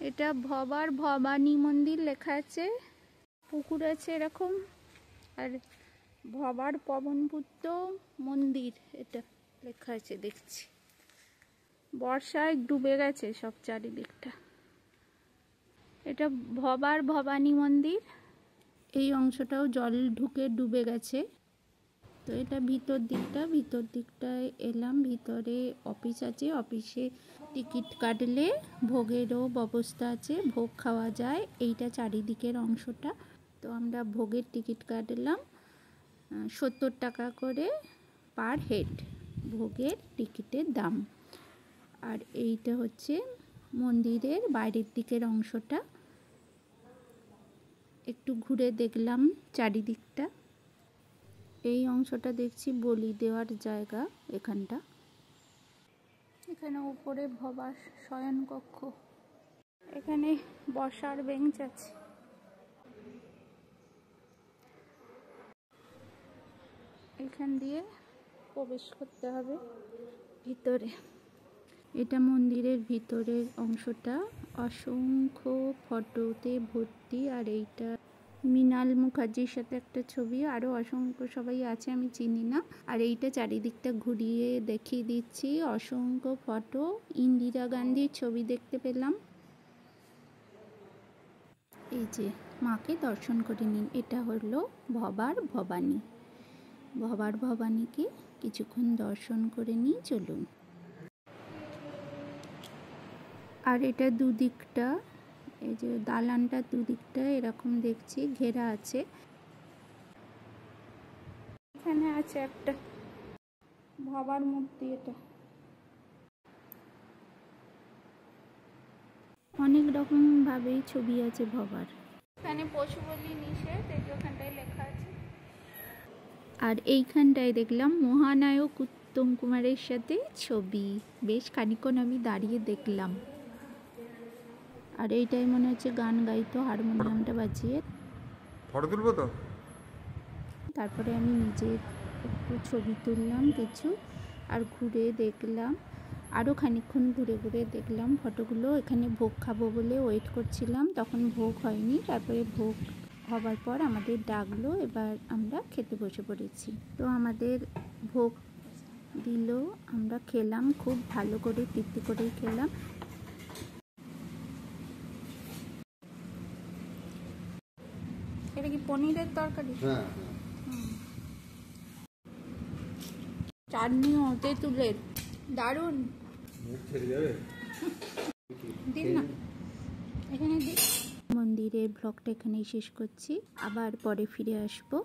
এটা ভবার ভবানী মন্দির লেখা আছে, পুকুর আছে এরকম, আর ভবার পবনপুত্র মন্দির এটা লেখা আছে দেখছি। বর্ষায় ডুবে গেছে সব চারিদিকটা। এটা ভবার ভবানী মন্দির, এই অংশটাও জল ঢুকে ডুবে গেছে। তো এটা ভিতর দিকটায় এলাম। ভিতরে অফিস আছে, অফিসে টিকিট কাটলে ভোগেরও ব্যবস্থা আছে, ভোগ খাওয়া যায়। এইটা চারিদিকের অংশটা। তো আমরা ভোগের টিকিট কাটলাম 70 টাকা করে পার হেড ভোগের টিকিটের দাম। আর এইটা হচ্ছে মন্দিরের বাইরের দিকের অংশটা। একটু ঘুরে দেখলাম চারিদিকটা। এই অংশটা দেখছি বলি দেওয়ার জায়গা। এখানে উপরে ভবা শয়ন কক্ষ, এখানে বসার বেঞ্চ আছে। এখান দিয়ে প্রবেশ করতে হবে ভিতরে। এটা মন্দিরের ভিতরের অংশটা, অসংখ্য ফটোতে ভর্তি। আর এইটা মৃণাল মুখার্জির সাথে একটা ছবি, আরও অসংখ্য সবাই আছে আমি চিনি না। আর এইটা চারিদিকটা ঘুরিয়ে দেখিয়ে দিচ্ছি, অসংখ্য ফটো। ইন্দিরা গান্ধীর ছবি দেখতে পেলাম। এই যে মাকে দর্শন করে নিন। এটা হলো ভবার ভবানী। ভবার ভবানীকে কিছুক্ষণ দর্শন করে নিয়ে চলুন। আর এটা দুদিকটা, এই যে দালানটা দুদিকটা এরকম দেখছি ঘেরা আছে। এখানে আছে একটা ভবার মূর্তি। এটা অনেক রকম ভাবেই ছবি আছে ভবার। এখানে পশু বলি নিষেধ, এই ওখানটায় লেখা আছে। আর এইখানটায় দেখলাম মহানায়ক উত্তম কুমারের সাথে ছবি। বেশ খানিকক্ষণ আমি দাঁড়িয়ে দেখলাম। আর এইটাই মনে হচ্ছে গান গাইতো হারমোনিয়ামটা বাজিয়ে। ফটো তুলবো তো। তারপরে আমি নিজের একটু ছবি তুললাম কিছু, আর ঘুরে দেখলাম। আরও খানিকক্ষণ ঘুরে ঘুরে দেখলাম ফটোগুলো। এখানে ভোগ খাবো বলে ওয়েট করছিলাম, তখন ভোগ হয়নি। তারপরে ভোগ হবার পর আমাদের ডাকলো, এবার আমরা খেতে বসে পড়েছি। তো আমাদের ভোগ দিল, আমরা খেলাম, খুব ভালো করে তৃপ্তি করেই খেলাম। এটা কি পনিরের তরকারি? হ্যাঁ। চাটনিও তেঁতুলের, দারুণ। দিন না এখানে দিন। মন্দিরের ব্লগটা এখানেই শেষ করছি, আবার পরে ফিরে আসবো।